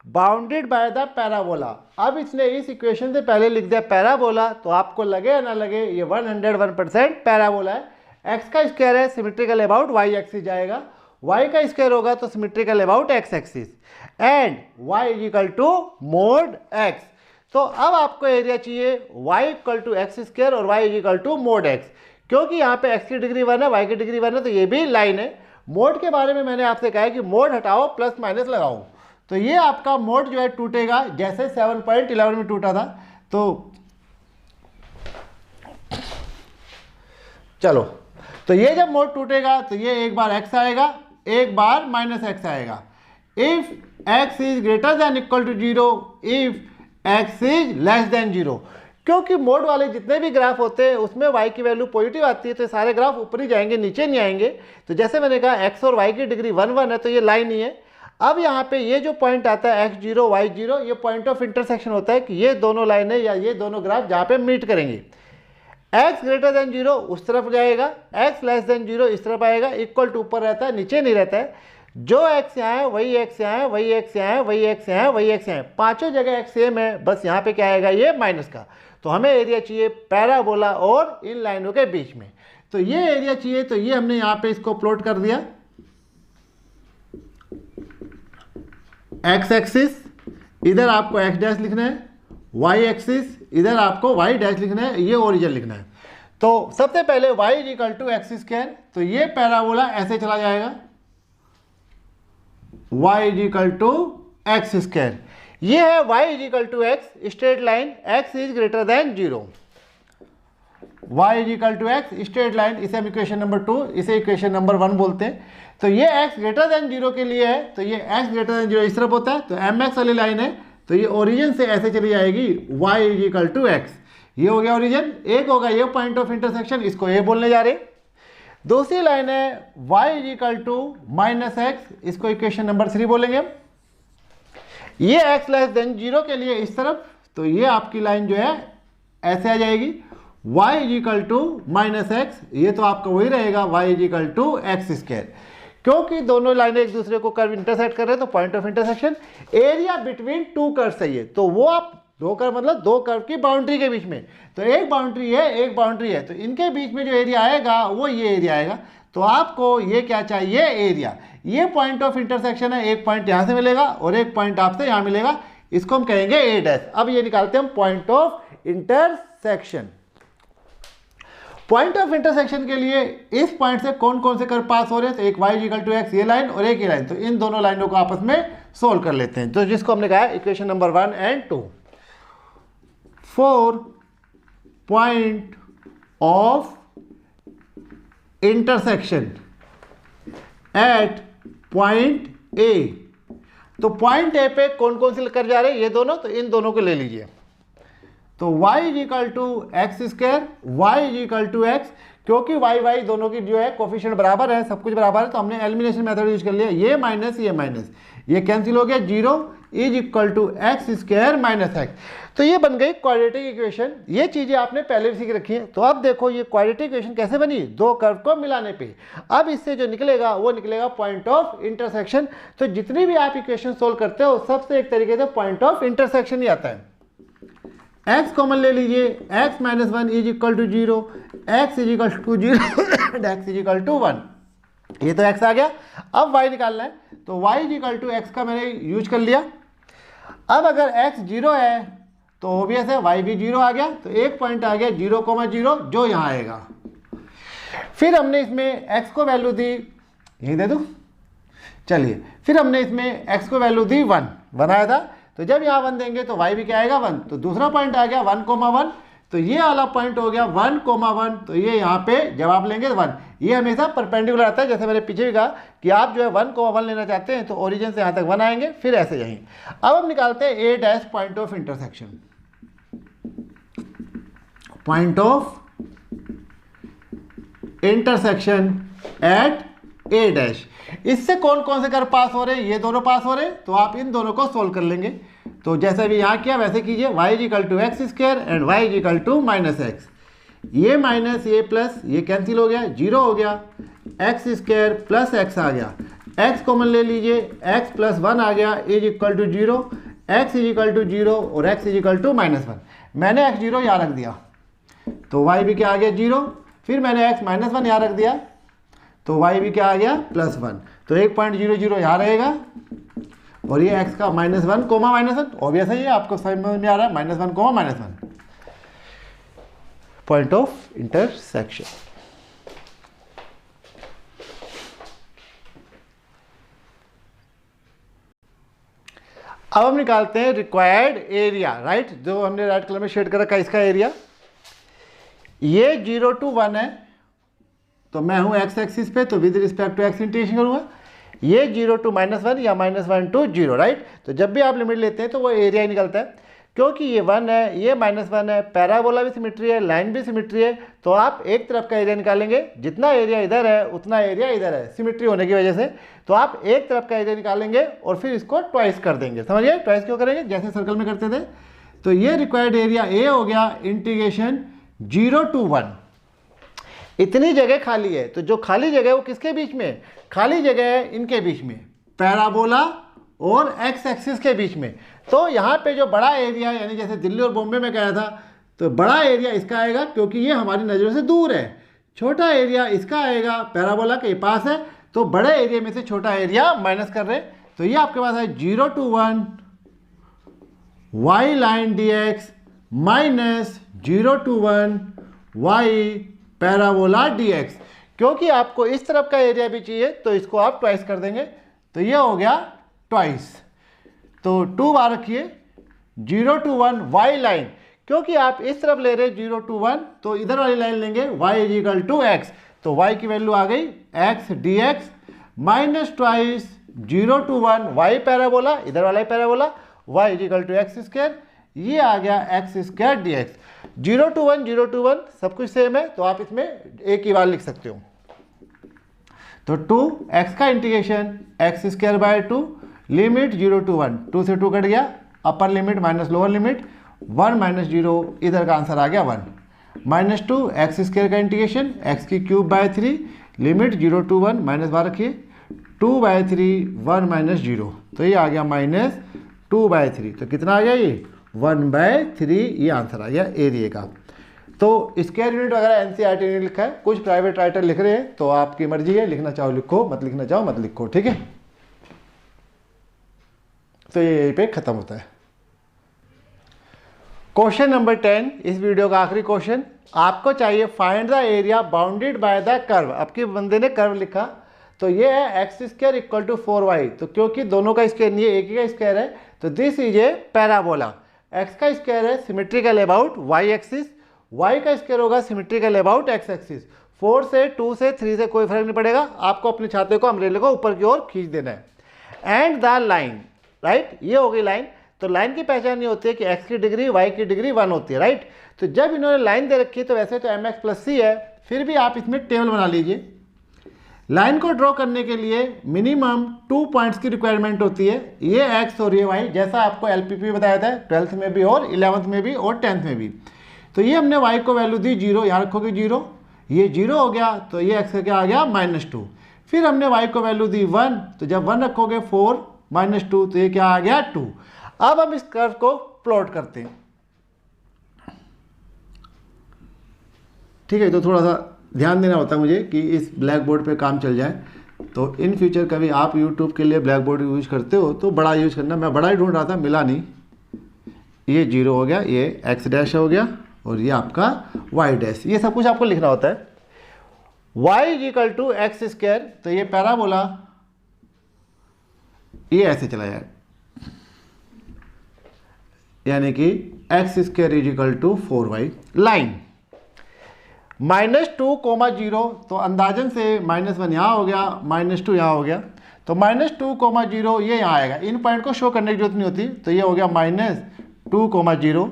बाउंडेड बाय द पैराबोला। अब इसने इस इक्वेशन से पहले लिख दिया पैराबोला, तो आपको लगे या ना लगे ये 101% पैराबोला है। एक्स का स्क्वायर है, सिमेट्रिकल अबाउट वाई एक्सिस जाएगा, वाई का स्क्वायर होगा तो symmetrical about x axis, and Y is equal to mod X. तो अब आपको एरिया चाहिए Y equal to x square और Y is equal to mod X, क्योंकि यहाँ पे एक्स की डिग्री 1 है, वाई की डिग्री 1 है, तो ये भी लाइन है, मोड के बारे में मैंने आपसे कहा है कि मोड हटाओ प्लस माइनस लगाओ, तो ये आपका मोड जो है टूटेगा जैसे 7.11 में टूटा था। तो चलो, तो ये जब मोड टूटेगा तो ये एक बार x आएगा, एक बार माइनस x आएगा। If x is greater than equal to 0, if x is less than 0। क्योंकि मोड वाले जितने भी ग्राफ होते हैं उसमें y की वैल्यू पॉजिटिव आती है, तो सारे ग्राफ ऊपर ही जाएंगे, नीचे नहीं आएंगे। तो जैसे मैंने कहा x और y की डिग्री 1 1 है, तो ये लाइन ही है। अब यहाँ पे ये जो पॉइंट आता है x0 y0, ये पॉइंट ऑफ इंटरसेक्शन होता है कि ये दोनों लाइनें या ये दोनों ग्राफ जहाँ पे मीट करेंगे। x ग्रेटर देन 0 उस तरफ जाएगा, x लेस देन 0 इस तरफ आएगा, इक्वल टू ऊपर रहता है, नीचे नहीं रहता है। जो x यहाँ है वही x यहाँ है, वही x यहाँ है, वही x यहाँ है, वही x यहाँ है, पांचों जगह x सेम है, बस यहाँ पे क्या आएगा, ये माइनस का। तो हमें एरिया चाहिए पैराबोला और इन लाइनों के बीच में, तो ये एरिया चाहिए। तो ये हमने यहाँ पे इसको प्लॉट कर दिया, x एक्सिस इधर आपको x डैश लिखना है, y एक्सिस इधर आपको y डैश लिखना है, ये ओरिजिन लिखना है। तो सबसे पहले y is equal to x square, तो ये पैराबोला ऐसे चला जाएगा, y is equal to x square. ये है y is equal to x straight line, x is greater than 0, y is equal to x straight line, इसे हम equation number 2, इसे इक्वेशन नंबर 1 बोलते हैं। तो ये x ग्रेटर देन 0 के लिए है, तो ये x ग्रेटर देन 0 इस तरफ होता है, तो mx वाली लाइन है, तो ये ओरिजिन से ऐसे चली जाएगी, y is equal to x. ये हो गया ओरिजिन, एक होगा ये पॉइंट ऑफ इंटरसेक्शन, इसको a बोलने जा रहे। दूसरी लाइन है y is equal to minus x, इसको इक्वेशन नंबर 3 बोलेंगे हम। ये x लेस देन 0 के लिए इस तरफ, तो ये आपकी लाइन जो है ऐसे आ जाएगी, y is equal to minus x, ये तो आपका वही रहेगा y is equal to x square. क्योंकि दोनों लाइनें एक दूसरे को कर्व इंटरसेक्ट कर रहे हैं, तो point of intersection area between to curve चाहिए, तो वो आप दो कर्व मतलब दो कर्व की बाउंड्री के बीच में, तो एक बाउंड्री है एक बाउंड्री है, तो इनके बीच में जो एरिया आएगा वो ये एरिया आएगा। तो आपको ये क्या चाहिए, एरिया। ये पॉइंट ऑफ इंटरसेक्शन है, एक पॉइंट यहाँ से मिलेगा और एक पॉइंट आपसे यहाँ मिलेगा, इसको हम कहेंगे ए डैश। अब ये निकालते हैं हम point of intersection. Point of intersection के लिए इस पॉइंट से कौन कौन से कर्व पास हो रहे हैं, तो एक y इक्वल टू एक्स ये लाइन और एक ये लाइन, तो इन दोनों लाइनों को आपस में सोल्व कर लेते हैं, तो जिसको हमने कहा equation number 1 and 2। 4 point of intersection at point A, तो पॉइंट ए पे कौन कौन से कर जा रहे हैं, ये दोनों, तो इन दोनों को ले लीजिए। तो y is equal to x square, y is equal to x, क्योंकि y दोनों की जो है कोफिशिएंट बराबर है, सब कुछ बराबर है, तो हमने एलिमिनेशन मेथड यूज कर लिया, ये माइनस ये कैंसिल हो गया, 0 is equal to x square minus x. तो ये बन गई क्वाड्रेटिक इक्वेशन। ये चीजें आपने पहले भी सीख रखी है। तो अब देखो ये क्वाड्रेटिक इक्वेशन कैसे बनी, दो कर्व को मिलाने पे। अब इससे जो निकलेगा वो निकलेगा पॉइंट ऑफ इंटरसेक्शन। तो जितनी भी आप इक्वेशन सोल्व करते हो सबसे एक तरीके से पॉइंट ऑफ इंटरसेक्शन ही आता है। x कॉमन ले लीजिए, x minus 1 is equal to 0, x is equal to 0 and x is equal to 1, ये तो x आ गया। अब y निकालना है, तो y is equal to x का मैंने यूज कर लिया। अब अगर x 0 है तो ऑब्वियस है y भी 0 आ गया, तो एक पॉइंट आ गया 0,0 जो यहाँ आएगा। फिर हमने इसमें x को वैल्यू दी, यही दे दूँ, चलिए। फिर हमने इसमें x को वैल्यू दी 1 आया था, तो जब यहाँ 1 देंगे तो y भी क्या आएगा 1, तो दूसरा पॉइंट आ गया 1,1, तो ये वाला पॉइंट हो गया 1,1, तो ये यहाँ पे जवाब लेंगे 1। ये हमेशा परपेंडिकुलर आता है, जैसे मैंने पीछे भी कहा कि आप जो है 1,1 लेना चाहते हैं तो ओरिजिन से यहाँ तक 1 आएंगे, फिर ऐसे यहीं। अब हम निकालते हैं A dash point of intersection, point of intersection at A dash. इससे कौन कौन से कर्व पास हो रहे हैं, ये दोनों पास हो रहे हैं, तो आप इन दोनों को सोल्व कर लेंगे। तो जैसे भी यहाँ किया वैसे कीजिए, y is equal to x square and y is equal to minus x, ये माइनस ये प्लस ये कैंसिल हो गया, 0 हो गया, एक्स स्क्वायर प्लस एक्स आ गया, x कॉमन ले लीजिए, x प्लस 1 आ गया is equal to 0, x is equal to 0 और x is equal to minus 1। मैंने x 0 यहाँ रख दिया तो y भी क्या आ गया 0, फिर मैंने x माइनस 1 यहाँ रख दिया तो y भी क्या आ गया प्लस 1, तो 1.00 यहाँ रहेगा और ये x का माइनस 1 कोमा माइनस 1, ऑब्वियस है ये आपको समझ में आ रहा है, minus 1 coma minus 1, point of intersection. अब हम निकालते हैं रिक्वायर्ड एरिया, राइट, जो हमने रेड कलर में शेड कर रखा है इसका एरिया। ये 0 to 1 है, तो मैं हूं एक्स एक्सिस पे, तो with respect to x integration करूंगा। ये 0 to -1 या -1 to 0, राइट। तो जब भी आप लिमिट लेते हैं तो वो एरिया ही निकलता है, क्योंकि ये 1 है, ये -1 है, पैराबोला भी सिमेट्री है, लाइन भी सिमेट्री है, तो आप एक तरफ का एरिया निकालेंगे, जितना एरिया इधर है उतना एरिया इधर है, सिमेट्री होने की वजह से। तो आप एक तरफ का एरिया निकालेंगे और फिर इसको ट्वाइस कर देंगे, समझिए, ट्वाइस क्यों करेंगे, जैसे सर्कल में करते थे। तो ये रिक्वायर्ड एरिया ए हो गया, इंटीग्रेशन 0 to 1। इतनी जगह खाली है, तो जो खाली जगह है वो किसके बीच में, खाली जगह है इनके बीच में, पैराबोला और एक्स एक्सिस के बीच में। तो यहाँ पे जो बड़ा एरिया है, यानी जैसे दिल्ली और बॉम्बे में गया था, तो बड़ा एरिया इसका आएगा क्योंकि ये हमारी नज़रों से दूर है। छोटा एरिया इसका आएगा, पैराबोला के पास है, तो बड़े एरिया में से छोटा एरिया माइनस कर रहे हैं। तो ये आपके पास है 0 to 1 y line dx minus 0 to 1 y parabola dx। क्योंकि आपको इस तरफ का एरिया भी चाहिए तो इसको आप ट्वाइस कर देंगे, तो ये हो गया ट्वाइस। तो 2 बार रखिए, 0 to 1 y लाइन, क्योंकि आप इस तरफ ले रहे 0 to 1, तो इधर वाली लाइन लेंगे y इजिकल टू एक्स, तो y की वैल्यू आ गई x dx minus twice 0 to 1 y parabola, इधर वाला ही parabola, y is equal to x square, ये आ गया एक्स स्क्वायर dx। 0 to 1 सब कुछ सेम है, तो आप इसमें एक ही बार लिख सकते हो। तो 2x का integration X square by 2 limit 0 to 1, 2 से 2 कट गया, upper limit minus lower limit 1 minus 0, इधर का आंसर आ गया 1 माइनस 2 एक्स स्क्वायर का इंटीग्रेशन एक्स की cube by 3 limit 0 to 1 minus बार रखिए 2/3 1 माइनस 0, तो ये आ गया माइनस 2/3, तो कितना आ गया ये 1/3, ये आंसर आ गया एरिया का। तो स्क्वायर यूनिट वगैरह एनसीईआरटी ने लिखा है, कुछ प्राइवेट राइटर लिख रहे हैं, तो आपकी मर्जी है, लिखना चाहो लिखो, मत लिखना चाहो मत लिखो, ठीक है। तो ये यहीं पे खत्म होता है। क्वेश्चन नंबर 10, इस वीडियो का आखिरी क्वेश्चन, आपको चाहिए find the area bounded by the curve. आपके बंदे ने कर्व लिखा, तो ये है x square equal to 4y, तो क्योंकि दोनों का स्क्वायर नहीं है, एक ही का स्क्वायर है, तो this is a parabola. X का स्क्वायर है symmetrical about Y axis, y का स्क्वायर होगा सिमेट्रिकल अबाउट एक्स एक्सिस। 4 से 2 से 3 से कोई फर्क नहीं पड़ेगा, आपको अपने छाते को अम्ब्रेला को ऊपर की ओर खींच देना है। एंड द लाइन, राइट, ये हो गई लाइन। तो लाइन की पहचान ये होती है कि x की डिग्री y की डिग्री 1 होती है, राइट। तो जब इन्होंने लाइन दे रखी है, तो वैसे तो mx प्लस c है, फिर भी आप इसमें टेबल बना लीजिए। लाइन को ड्रॉ करने के लिए मिनिमम 2 पॉइंट्स की रिक्वायरमेंट होती है, ये x और ये y, जैसा आपको LPP बताया था 12th में भी और 11th में भी और 10th में भी। तो ये हमने y को वैल्यू दी 0, यहाँ रखोगे 0, ये 0 हो गया, तो ये x का क्या आ गया -2। फिर हमने y को वैल्यू दी 1, तो जब 1 रखोगे 4 -2, तो ये क्या आ गया 2। अब हम इस कर्व को प्लॉट करते हैं, ठीक है। तो थोड़ा सा ध्यान देना होता है मुझे कि इस ब्लैक बोर्ड पे काम चल जाए। तो इन फ्यूचर कभी आप यूट्यूब के लिए ब्लैक बोर्ड यूज करते हो तो बड़ा यूज करना। मैं बड़ा ही ढूंढ रहा था, मिला नहीं। ये 0 हो गया, ये x डैश हो गया, और ये आपका y डैश, ये सब कुछ आपको लिखना होता है। y is equal to x square, तो ये पैराबोला ये ऐसे चला जाए, यानी कि x square is equal to 4y। Line -2, तो अंदाजन से -1 यहाँ हो गया, -2 यहाँ हो गया, तो -2, ये यहाँ आएगा। इन पॉइंट को शो करने की जरूरत नहीं होती, तो ये हो गया -2,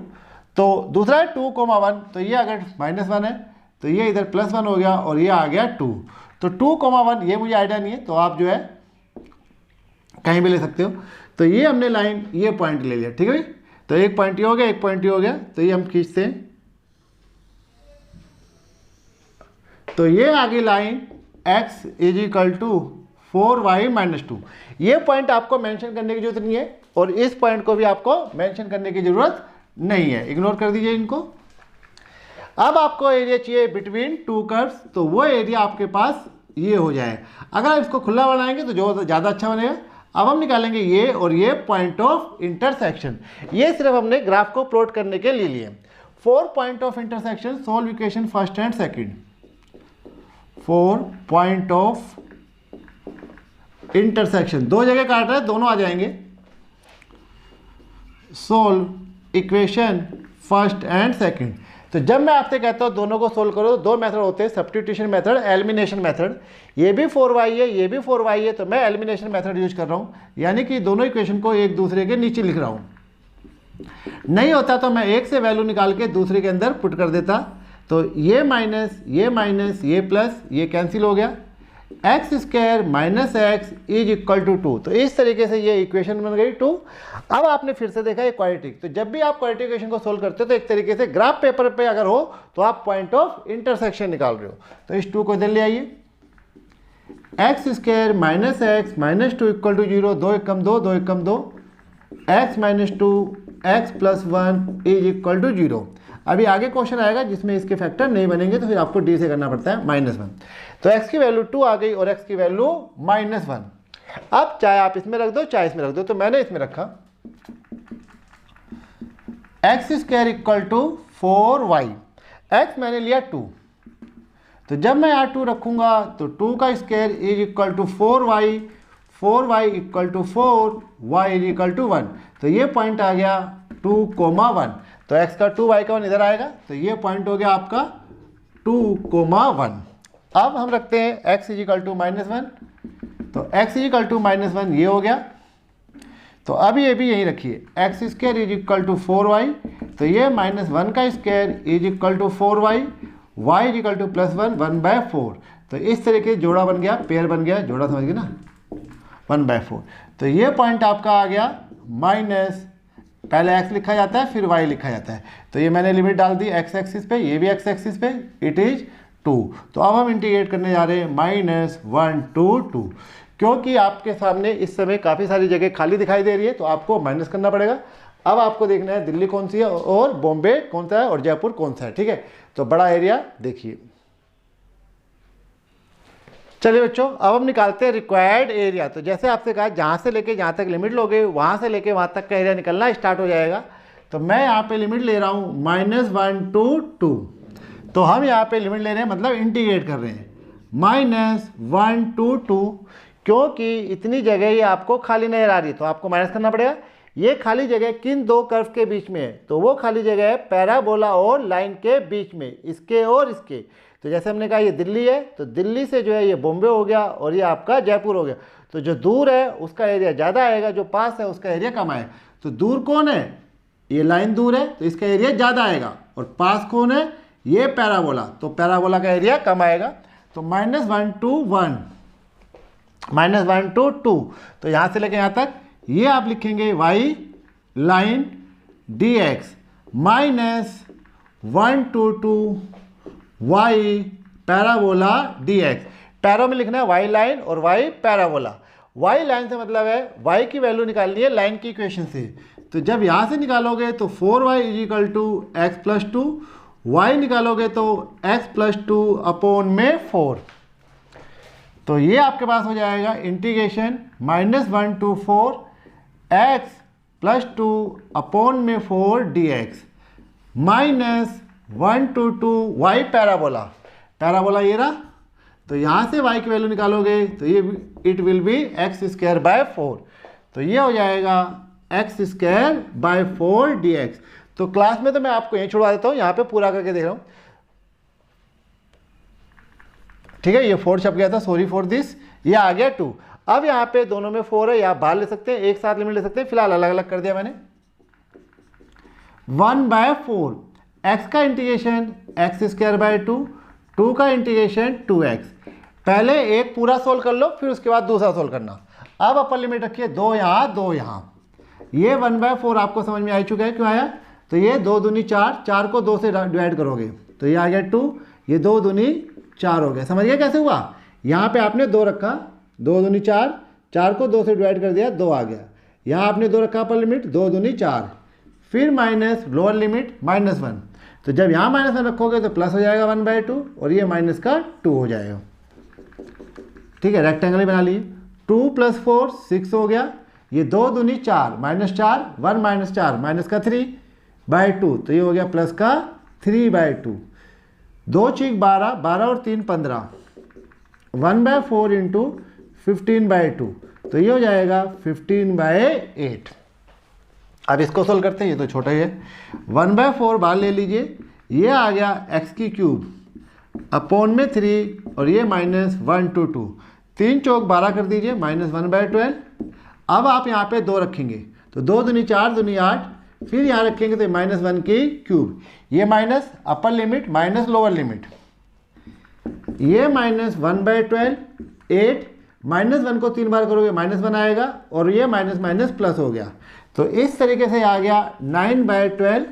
तो दूसरा है 2, 1, तो ये अगर -1 है तो ये इधर +1 हो गया, और ये आ गया 2। तो 2, 1 ये मुझे आइडिया नहीं है, तो आप जो है कहीं भी ले सकते हो। तो ये हमने लाइन, ये पॉइंट ले लिया, ठीक है। तो एक पॉइंट ये हो गया, एक पॉइंट ये हो गया, तो ये हम खींचते हैं, तो ये आ गई line x is equal to 4y - 2। ये पॉइंट आपको मेंशन करने की जरूरत नहीं है, और इस पॉइंट को भी आपको मेंशन करने की जरूरत नहीं है, इग्नोर कर दीजिए इनको। अब आपको एरिया चाहिए बिटवीन 2 कर्व्स, तो वो एरिया आपके पास ये हो जाए। अगर आप इसको खुला बनाएंगे तो जो ज़्यादा अच्छा बनेगा। अब हम निकालेंगे ये और ये पॉइंट ऑफ इंटरसेक्शन। ये सिर्फ हमने ग्राफ को प्लॉट करने के लिए 4 point of intersection, solve equation first and second. 4 point of intersection, 2 जगह काट रहे हैं, दोनों आ जाएंगे। Solve equation first and second. तो जब मैं आपसे कहता हूँ दोनों को सोल्व करो, दो मेथड होते हैं, सब्स्टिट्यूशन मेथड, एलिमिनेशन मेथड। ये भी 4y है, ये भी 4y है, तो मैं एलिमिनेशन मेथड यूज कर रहा हूँ, यानी कि दोनों इक्वेशन को एक दूसरे के नीचे लिख रहा हूँ। नहीं होता तो मैं एक से वैल्यू निकाल के दूसरे के अंदर पुट कर देता। तो ये माइनस ये प्लस ये कैंसिल हो गया, x square minus x is equal to 2। तो इस तरीके से ये इक्वेशन बन गई 2। अब आपने फिर से देखा ये क्वाड्रेटिक। तो जब भी आप क्वाड्रेटिक इक्वेशन को सोल्व करते हो तो एक तरीके से ग्राफ पेपर पे अगर हो तो आप पॉइंट ऑफ इंटरसेक्शन निकाल रहे हो। तो इस 2 को इधर ले आइए, x square minus x minus 2 equal to 0, 2 एकम 2, 2 एकम 2, x minus 2 x plus 1 is equal to 0। अभी आगे क्वेश्चन आएगा जिसमें इसके फैक्टर नहीं बनेंगे, तो फिर आपको डी से करना पड़ता है -1। तो x की वैल्यू 2 आ गई और x की वैल्यू -1। अब चाहे आप इसमें रख दो चाहे इसमें रख दो, तो मैंने इसमें रखा x square equal to 4y, x मैंने लिया 2। तो जब मैं यहाँ 2 रखूंगा तो 2 का square is equal to 4y, 4y equal to 4, y is equal to 1। तो ये पॉइंट आ गया 2,1। तो x का 2 y का 1 इधर आएगा, तो ये पॉइंट हो गया आपका 2,1। अब हम रखते हैं x इज इक्वल टू -1। तो x इज इक्वल टू -1 ये हो गया। तो अब ये भी यही रखिए, x square is equal to 4y। तो ये -1 का square is equal to 4y, y is equal to +1, 1/4। तो इस तरीके जोड़ा बन गया, पेयर बन गया, जोड़ा समझ गए ना, 1/4। तो ये पॉइंट आपका आ गया माइनस, पहले x लिखा जाता है फिर y लिखा जाता है। तो ये मैंने लिमिट डाल दी x एक्सिस पे, ये भी x एक्सिस पे, इट इज 2। तो अब हम इंटीग्रेट करने जा रहे हैं -1 to 2। क्योंकि आपके सामने इस समय काफ़ी सारी जगह खाली दिखाई दे रही है, तो आपको माइनस करना पड़ेगा। अब आपको देखना है दिल्ली कौन सी है और बॉम्बे कौन सा है और जयपुर कौन सा है, ठीक है। तो बड़ा एरिया देखिए। चलिए बच्चों, अब हम निकालते हैं रिक्वायर्ड एरिया। तो जैसे आपसे कहा जहाँ से लेके जहाँ तक लिमिट लोगे वहाँ से लेके वहाँ तक का एरिया निकलना स्टार्ट हो जाएगा। तो मैं यहाँ पे लिमिट ले रहा हूँ -1 to 2। तो हम यहाँ पे लिमिट ले रहे हैं, मतलब इंटीग्रेट कर रहे हैं -1 to 2। क्योंकि इतनी जगह ये आपको खाली नजर आ रही है तो आपको माइनस करना पड़ेगा। ये खाली जगह किन दो कर्व के बीच में है, तो वो खाली जगह है पैराबोला और लाइन के बीच में, इसके और इसके। तो जैसे हमने कहा ये दिल्ली है, तो दिल्ली से जो है ये बॉम्बे हो गया और ये आपका जयपुर हो गया। तो जो दूर है उसका एरिया ज़्यादा आएगा, जो पास है उसका एरिया कम आएगा। तो दूर कौन है, ये लाइन दूर है तो इसका एरिया ज़्यादा आएगा, और पास कौन है, ये पैराबोला, तो पैराबोला का एरिया कम आएगा। तो -1 to 1, -1 to 2। तो यहाँ से लेके यहाँ तक ये आप लिखेंगे y line dx -1 to 2 y parabola dx। Para में लिखना है y लाइन और y पैराबोला। y लाइन से मतलब है y की वैल्यू निकालनी है लाइन की इक्वेशन से। तो जब यहाँ से निकालोगे तो 4y is equal to x plus 2, y निकालोगे तो x प्लस 2 अपॉन में 4। तो ये आपके पास हो जाएगा integration -1 to 4 x plus 2 upon में 4 dx -1 to 2 y parabola. Parabola ये रहा। तो यहाँ से y की वैल्यू निकालोगे तो ये इट विल बी x²/4। तो ये हो जाएगा x²/4 dx। तो क्लास में तो मैं आपको यहीं छुड़वा देता हूँ, यहाँ पे पूरा करके देख रहा हूँ, ठीक है। ये 4 छप गया था, सॉरी फॉर दिस। ये आ गया 2। अब यहाँ पे दोनों में 4 है, यहाँ बाहर ले सकते हैं, एक साथ लिमिट ले सकते हैं, फिलहाल अलग अलग कर दिया मैंने। 1/4 x का इंटीग्रेशन x²/2, 2 का इंटीग्रेशन 2x। पहले एक पूरा सोल्व कर लो, फिर उसके बाद दूसरा सोल्व करना। अब अपर लिमिट रखिए 2 यहाँ 2 यहाँ। ये 1/4 आपको समझ में आ चुका है, क्यों आया, तो ये 2 दूनी 4, 4 को 2 से डिवाइड करोगे तो ये आ गया 2, ये 2 दूनी 4 हो गया। समझ गया कैसे हुआ, यहाँ पे आपने 2 रखा, 2 दूनी 4, 4 को 2 से डिवाइड कर दिया, 2 आ गया। यहाँ आपने 2 रखा अपर लिमिट, 2 दूनी 4, फिर माइनस लोअर लिमिट -1। तो जब यहाँ -1 रखोगे तो प्लस हो जाएगा 1/2 और ये माइनस का 2 हो जाएगा, ठीक है। रेक्टेंगल ही बना लिए। 2 + 4 6 हो गया। ये 2 दूनी 4, -4, 1 - 4 माइनस का 3/2, तो ये हो गया प्लस का 3/2। 2 × 12, 12 और 3 15, 1/4 × 15/2, तो ये हो जाएगा 15/8। अब इसको सोल्व करते हैं, ये तो छोटा ही है। 1/4 बाहर ले लीजिए, ये आ गया x³ अपॉन में 3 और ये -1 to 2, 3 चौक 12 कर दीजिए, -1/12। अब आप यहाँ पे 2 रखेंगे तो 2 दूनी 4 दूनी 8, फिर यहाँ रखेंगे तो -1³, ये माइनस अपर लिमिट माइनस लोअर लिमिट, ये -1/12 8, -1 को 3 बार करोगे -1 आएगा और ये माइनस माइनस प्लस हो गया। तो इस तरीके से आ गया 9/12,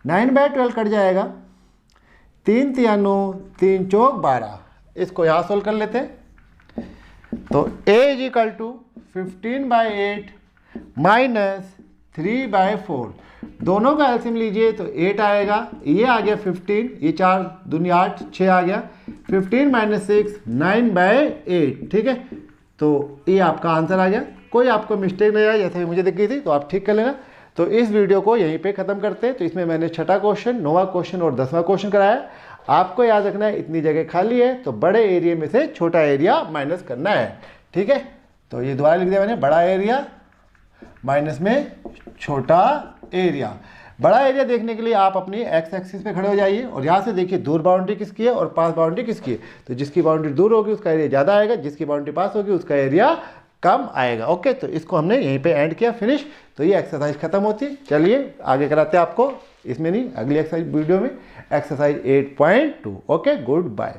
9/12 कट जाएगा, 3 3 9, 3 चौक 12। इसको यहाँ सोल्व कर लेते हैं। तो a = 15/8 -3/4, दोनों का एलसीएम लीजिए तो 8 आएगा, ये आ गया 15, ये 4 दूनी 8, 6 आ गया, 15 - 6 9/8। ठीक है, तो ये आपका आंसर आ गया। कोई आपको मिस्टेक नहीं आया जैसे मुझे दिख गई थी तो आप ठीक कर लेना। तो इस वीडियो को यहीं पे ख़त्म करते हैं। तो इसमें मैंने 6वां क्वेश्चन, 9वां क्वेश्चन और 10वां क्वेश्चन कराया। आपको याद रखना है इतनी जगह खाली है तो बड़े एरिया में से छोटा एरिया माइनस करना है। ठीक है, तो ये दोबारा लिख दिया मैंने, बड़ा एरिया माइनस में छोटा एरिया। बड़ा एरिया देखने के लिए आप अपनी एक्स एक्सिस पे खड़े हो जाइए और यहाँ से देखिए दूर बाउंड्री किसकी है और पास बाउंड्री किसकी है। तो जिसकी बाउंड्री दूर होगी उसका एरिया ज़्यादा आएगा, जिसकी बाउंड्री पास होगी उसका एरिया कम आएगा। ओके, तो इसको हमने यहीं पे एंड किया, फिनिश। तो ये एक्सरसाइज खत्म होती है। चलिए आगे कराते हैं आपको, इसमें नहीं अगली एक्सरसाइज वीडियो में, एक्सरसाइज 8.2। Okay, good bye.